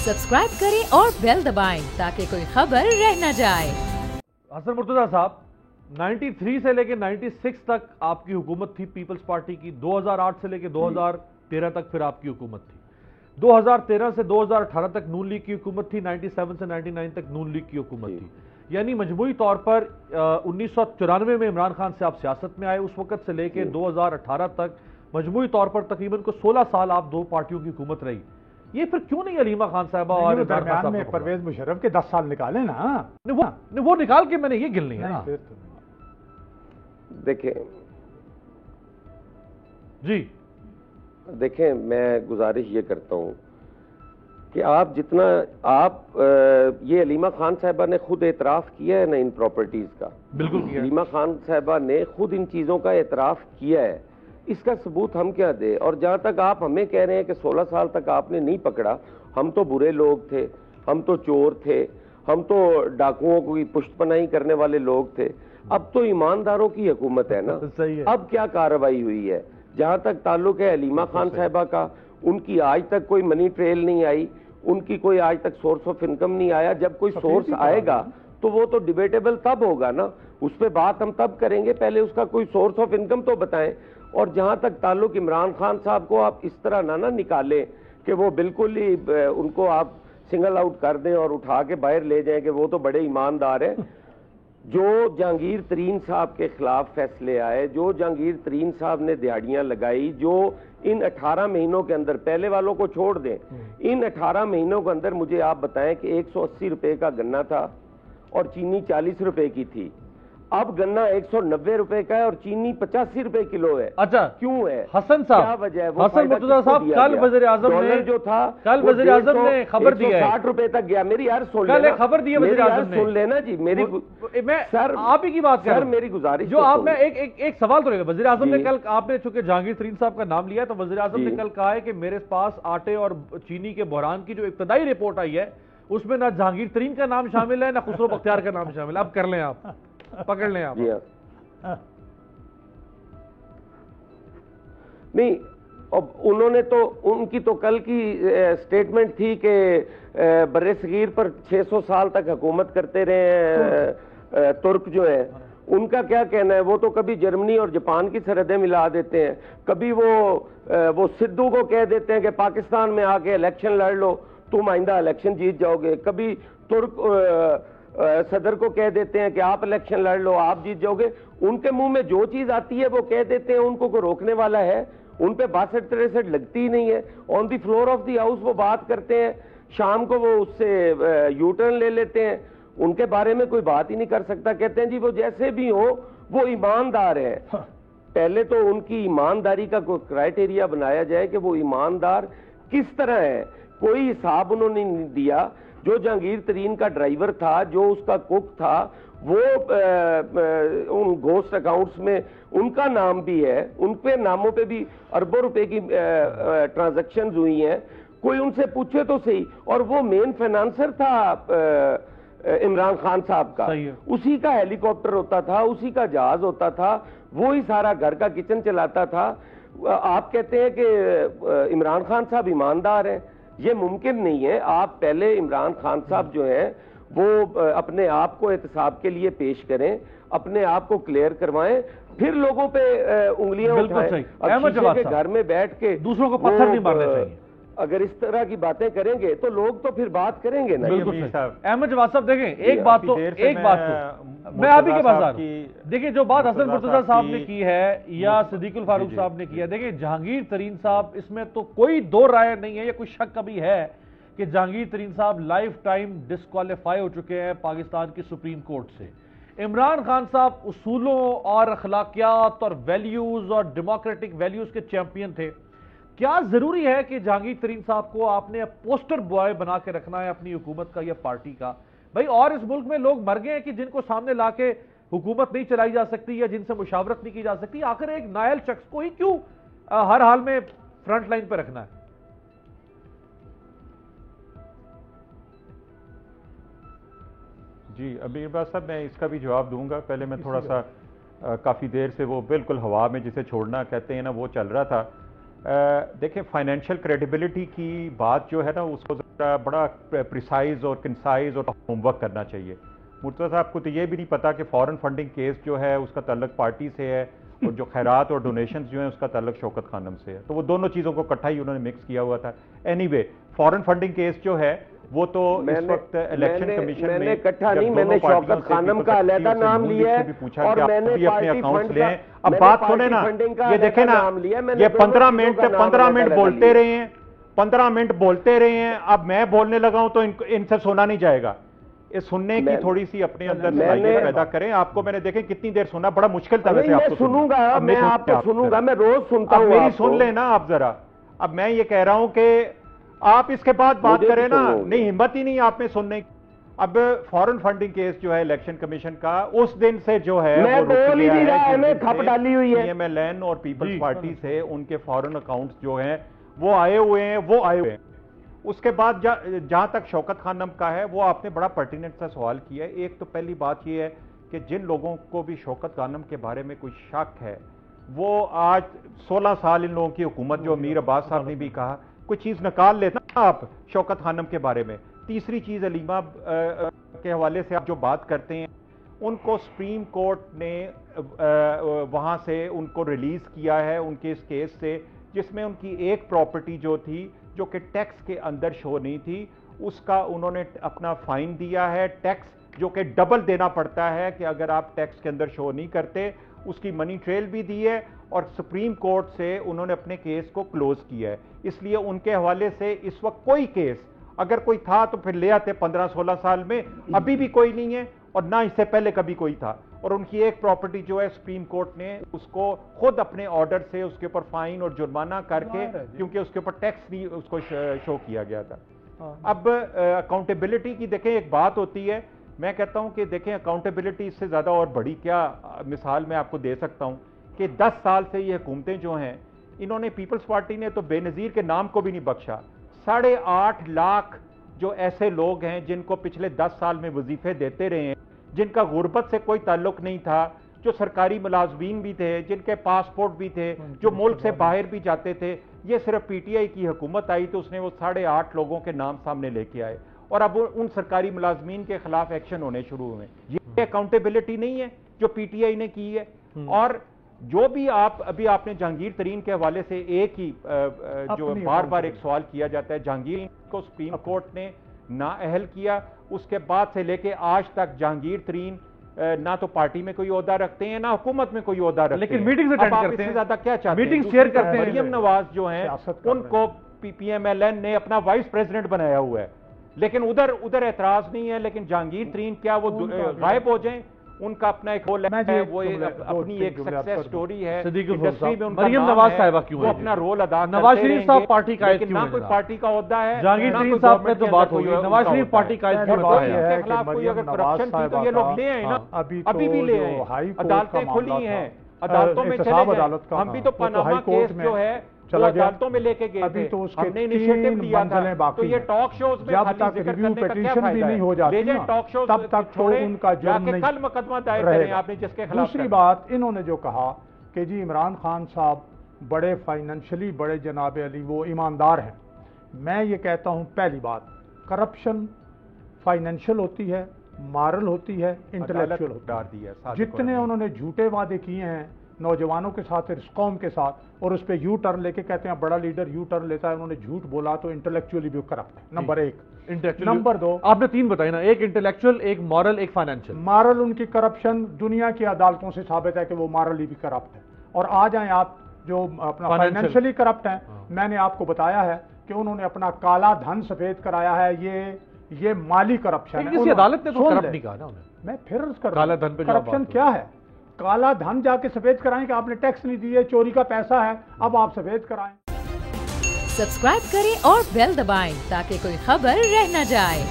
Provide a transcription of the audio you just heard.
Subscribe करें और bell दबाएं ताकि कोई खबर रह न जाए। हसन मुर्तजा साहब, 93 से लेके 96 तक आपकी हुकूमत थी पीपल्स पार्टी की, 2008 से लेके 2013 तक फिर आपकी हुकूमत थी, 2013 से 2018 तक नून लीग की हुकूमत थी, 97 से 99 तक नून लीग की हुकूमत थी। यानी मजमूई तौर पर 1994 में इमरान खान से आप सियासत में आए, उस वक्त से लेके 2018 तक मजमूई तौर पर तकरीबन को 16 साल आप दो पार्टियों की हुकूमत रही। ये फिर क्यों नहीं अलीमा खान साहबा और दरमियान में परवेज मुशर्रफ के 10 साल निकाले ना, वो निकाल के मैंने ये गिननी है ना। देखें, मैं गुजारिश ये करता हूं कि आप जितना ये अलीमा खान साहबा ने खुद एतराफ किया है ना इन प्रॉपर्टीज का, बिल्कुल किया। अलीमा खान साहबा ने खुद इन चीजों का एतराफ किया है, इसका सबूत हम क्या दे। और जहां तक आप हमें कह रहे हैं कि 16 साल तक आपने नहीं पकड़ा, हम तो बुरे लोग थे, हम तो चोर थे, हम तो डाकुओं की पुष्टपनाही करने वाले लोग थे। अब तो ईमानदारों की हुकूमत है ना। सही है। अब क्या कार्रवाई हुई है? जहां तक ताल्लुक है अलीमा खान साहबा का, उनकी आज तक कोई मनी ट्रेल नहीं आई, उनकी कोई आज तक सोर्स ऑफ इनकम नहीं आया। जब कोई सोर्स आएगा तो वो तो डिबेटेबल तब होगा ना, उस पर बात हम तब करेंगे, पहले उसका कोई सोर्स ऑफ इनकम तो बताएं। और जहां तक ताल्लुक इमरान खान साहब को, आप इस तरह ना निकालें कि वो बिल्कुल ही उनको आप सिंगल आउट कर दें और उठा के बाहर ले जाएं कि वो तो बड़े ईमानदार हैं। जो जहांगीर तरीन साहब के खिलाफ फैसले आए, जो जहांगीर तरीन साहब ने दिहाड़ियां लगाई, जो इन 18 महीनों के अंदर, पहले वालों को छोड़ दें, इन 18 महीनों के अंदर मुझे आप बताएं कि 180 रुपए का गन्ना था और चीनी 40 रुपए की थी। अब गन्ना 190 रुपए का है और चीनी 85 रुपए किलो है। अच्छा, क्यों है? हसन साहब, क्या वजह है? हसन मुर्तजा साहब, कल वज़ीर आज़म ने जो था, कल वज़ीर आज़म ने खबर दी है 60 रुपए तक गया। मेरी यार सुन लेना, खबर दी है वज़ीर आज़म ने, सुन लेना जी मेरी। मैं सर आप ही की बात कर रहा हूं, मेरी गुजारिश जो आप, मैं एक सवाल तो लेगा। वज़ीर आज़म ने कल, आपने चूंकि जहांगीर तरीन साहब का नाम लिया, तो वज़ीर आज़म ने कल कहा है कि मेरे पास आटे और चीनी के बहरान की जो इब्तदाई रिपोर्ट आई है उसमें ना जहांगीर तरीन का नाम शामिल है ना खुसरो बख्तियार का नाम शामिल है। अब कर लें, आप पकड़ लें आप। नहीं, अब उन्होंने तो, उनकी तो कल की स्टेटमेंट थी कि बर्रे सगीर पर 600 साल तक हुकूमत करते रहे तुर्क जो है, उनका क्या कहना है? वो तो कभी जर्मनी और जापान की सरहदें मिला देते हैं, कभी वो सिद्धू को कह देते हैं कि पाकिस्तान में आके इलेक्शन लड़ लो, तुम आइंदा इलेक्शन जीत जाओगे, कभी तुर्क सदर को कह देते हैं कि आप इलेक्शन लड़ लो, आप जीत जाओगे। उनके मुंह में जो चीज आती है वो कह देते हैं, उनको कोई रोकने वाला है? उन पे 62-63 लगती ही नहीं है। On the floor of the house वो बात करते हैं, शाम को वो उससे यू टर्न ले लेते हैं, उनके बारे में कोई बात ही नहीं कर सकता। कहते हैं जी वो जैसे भी हो वो ईमानदार है। पहले तो उनकी ईमानदारी का कोई क्राइटेरिया बनाया जाए कि वो ईमानदार किस तरह है। कोई हिसाब उन्होंने नहीं दिया। जो जहांगीर तरीन का ड्राइवर था, जो उसका कुक था, वो उन घोस्ट अकाउंट्स में उनका नाम भी है, उन पे नामों पे भी अरबों रुपए की ट्रांजैक्शंस हुई हैं। कोई उनसे पूछे तो सही। और वो मेन फाइनेंसर था इमरान खान साहब का, उसी का हेलीकॉप्टर होता था, उसी का जहाज होता था, वो ही सारा घर का किचन चलाता था। आप कहते हैं कि इमरान खान साहब ईमानदार हैं, ये मुमकिन नहीं है। आप पहले इमरान खान साहब जो हैं वो अपने आप को एहतसाब के लिए पेश करें, अपने आप को क्लियर करवाएं, फिर लोगों पे उंगलियां उठाएं। अब के घर में बैठ के दूसरों को पत्थर नहीं मारने चाहिए। अगर इस तरह की बातें करेंगे तो लोग तो फिर बात करेंगे ना। अहमद जवाद साहब, देखें एक बात तो मैं आप ही के पास आ रहा हूं। देखिए, जो बात हसन मुर्तजा साहब ने की है या सिद्दीकुल फारूक साहब ने की है, देखिए जहांगीर तरीन साहब, इसमें तो कोई दो राय नहीं है या कोई शक कभी है कि जहांगीर तरीन साहब लाइफ टाइम डिस्क्वालीफाई हो चुके हैं पाकिस्तान की सुप्रीम कोर्ट से। इमरान खान साहब उसूलों और अखलाकियात और वैल्यूज और डेमोक्रेटिक वैल्यूज के चैंपियन थे। क्या जरूरी है कि जहांगीर तरीन साहब को आपने पोस्टर बॉय बना के रखना है अपनी हुकूमत का या पार्टी का? भाई, और इस मुल्क में लोग मर गए हैं कि जिनको सामने लाके हुकूमत नहीं चलाई जा सकती या जिनसे मुशावरत नहीं की जा सकती। आखिर एक नायल शख्स को ही क्यों हर हाल में फ्रंट लाइन पर रखना है? जी, अभी बस साहब मैं इसका भी जवाब दूंगा। पहले मैं थोड़ा सा काफ़ी देर से वो बिल्कुल हवा में जिसे छोड़ना कहते हैं ना, वो चल रहा था। देखिए फाइनेंशियल क्रेडिबिलिटी की बात जो है ना उसको ज़रा बड़ा प्रिसाइज और कंसाइज और होमवर्क करना चाहिए। मुर्तज़ा साहब को तो ये भी नहीं पता कि फॉरेन फंडिंग केस जो है उसका ताल्लुक पार्टी से है और जो खैरात और डोनेशंस जो है उसका ताल्लुक शौकत खानम से है, तो वो दोनों चीज़ों को इकट्ठा ही उन्होंने मिक्स किया हुआ था। एनीवे फॉरेन फंडिंग केस जो है वो तो इस वक्त इलेक्शन कमीशन में मैंने इकट्ठा नहीं, मैंने शौकत खानम का अलहदा नाम लिया है और मैंने अपने अकाउंट्स ले। अब बात सुने ना, ये देखे ना, ये 15 मिनट बोलते रहे हैं, 15 मिनट बोलते रहे हैं। अब मैं बोलने लगा हूं तो इनसे सुना नहीं जाएगा। ये सुनने की थोड़ी सी अपने अंदर सलाहियत पैदा करें। आपको मैंने देखे कितनी देर सुना, बड़ा मुश्किल था वैसे आपको सुनूंगा, मैं आपको सुनूंगा, मैं रोज सुनता हूं, मेरी सुन लेना आप जरा। अब मैं ये कह रहा हूं कि आप इसके बाद बात करें ना, नहीं हिम्मत ही नहीं आप में सुनने की। अब फॉरेन फंडिंग केस जो है इलेक्शन कमीशन का उस दिन से जो है मैं बोल ही नहीं रहा, मैं खप डाली हुई है। PMLN और पीपल्स पार्टी से उनके फॉरेन अकाउंट्स जो हैं वो आए हुए हैं। उसके बाद जहां तक शौकत खानम का है, वो आपने बड़ा पर्टिनेंट सा सवाल किया है। एक तो पहली बात ये है कि जिन लोगों को भी शौकत खानम के बारे में कोई शक है, वो आज 16 साल इन लोगों की हुकूमत, जो अमीर अब्बास साहब ने भी कहा, कोई चीज निकाल लेता आप शौकत खानम के बारे में। तीसरी चीज अलीमा के हवाले से आप जो बात करते हैं, उनको सुप्रीम कोर्ट ने वहां से उनको रिलीज किया है उनके इस केस से, जिसमें उनकी एक प्रॉपर्टी जो थी जो कि टैक्स के अंदर शो नहीं थी, उसका उन्होंने अपना फाइन दिया है, टैक्स जो कि डबल देना पड़ता है कि अगर आप टैक्स के अंदर शो नहीं करते, उसकी मनी ट्रेल भी दी है और सुप्रीम कोर्ट से उन्होंने अपने केस को क्लोज किया है। इसलिए उनके हवाले से इस वक्त कोई केस अगर कोई था तो फिर ले आते 15-16 साल में, अभी भी कोई नहीं है और ना इससे पहले कभी कोई था। और उनकी एक प्रॉपर्टी जो है सुप्रीम कोर्ट ने उसको खुद अपने ऑर्डर से उसके ऊपर फाइन और जुर्माना करके, क्योंकि उसके ऊपर टैक्स नहीं उसको शो किया गया था। अब अकाउंटेबिलिटी की देखें, एक बात होती है, मैं कहता हूं कि देखें अकाउंटेबिलिटी इससे ज्यादा और बड़ी क्या मिसाल मैं आपको दे सकता हूं कि 10 साल से ये हुकूमतें जो हैं, इन्होंने पीपल्स पार्टी ने तो बेनजीर के नाम को भी नहीं बख्शा। 8.5 लाख जो ऐसे लोग हैं जिनको पिछले 10 साल में वजीफे देते रहे हैं, जिनका गुर्बत से कोई ताल्लुक नहीं था, जो सरकारी मुलाजमीन भी थे, जिनके पासपोर्ट भी थे, जो मुल्क से बाहर भी जाते थे, ये सिर्फ PTI की हुकूमत आई तो उसने वो 8.5 लोगों के नाम सामने लेके आए और अब उन सरकारी मुलाजमीन के खिलाफ एक्शन होने शुरू हुए। ये अकाउंटेबिलिटी नहीं है जो PTI ने की है। और जो भी अभी आपने जहांगीर तरीन के हवाले से एक ही जो बार बार एक सवाल किया जाता है, जहांगीर को सुप्रीम कोर्ट ने नाअहल किया, उसके बाद से लेके आज तक जहांगीर तरीन ना तो पार्टी में कोई ओहदा रखते हैं, ना हुकूमत में कोई ओहदा रखते हैं, लेकिन मीटिंग अटेंड करते हैं, ज्यादा क्या चाहते हैं, मीटिंग शेयर करते हैं। मरियम नवाज जो हैं उनको PMLN ने अपना वाइस प्रेसिडेंट बनाया हुआ है, लेकिन उधर एतराज नहीं है। लेकिन जहांगीर तरीन क्या वो गायब हो जाएं? उनका अपना एक रोल है, वो अपनी एक सक्सेस स्टोरी है इंडस्ट्री में। मरियम नवाज साहिबा क्यों अपना रोल अदा करते हैं? नवाज शरीफ साहब पार्टी का लेकिन ना कोई पार्टी का ओहदा है। जहांगीर तरीन साहब में तो बात हुई, नवाज शरीफ पार्टी का उनके खिलाफ कोई अगर करप्शन थी तो ये लोग ले आए ना, अभी भी ले आए। अदालतें खुली हैं, अदालतों में चले गए। हम भी तो पनामा केस जो है अदालतों में लेके गए थे, तो हमने इनिशिएटिव लिया था। तो ये टॉक शोज में जब तक रिव्यू पिटीशन भी नहीं हो जाती ना, तब तक तो उनका जुर्म नहीं कल मुकदमा दायर करें आपने जिसके खिलाफ। दूसरी बात, इन्होंने जो कहा कि जी इमरान खान साहब बड़े फाइनेंशियली बड़े जनाब अली वो ईमानदार हैं, मैं ये कहता हूं पहली बात, करप्शन फाइनेंशियल होती है, मॉरल होती है, इंटेलेक्चुअल होती है। जितने उन्होंने झूठे वादे किए हैं नौजवानों के साथ, इस कौम के साथ, और उस पर यू टर्न लेके कहते हैं बड़ा लीडर यू टर्न लेता है, उन्होंने झूठ बोला तो इंटेलेक्चुअली भी करप्ट है। नंबर 1। नंबर 2, आपने 3 बताए ना, एक इंटेलेक्चुअल, एक मॉरल, एक फाइनेंशियल। मॉरल उनकी करप्शन दुनिया की अदालतों से साबित है कि वो मॉरली भी करप्ट है। और आ जाएं आप जो अपना फाइनेंशियली करप्ट हैं, मैंने आपको बताया है कि उन्होंने अपना काला धन सफेद कराया है, ये माली करप्शन है। किसी अदालत ने तो करप्ट नहीं कहा ना उन्हें। मैं फिर अर्ज कर, काला धन पे करप्शन क्या है? काला धन जाके सफेद कराएं कि आपने टैक्स नहीं दिए, चोरी का पैसा है, अब आप सफेद कराएं। सब्सक्राइब करें और बेल दबाएं ताकि कोई खबर रह न जाए।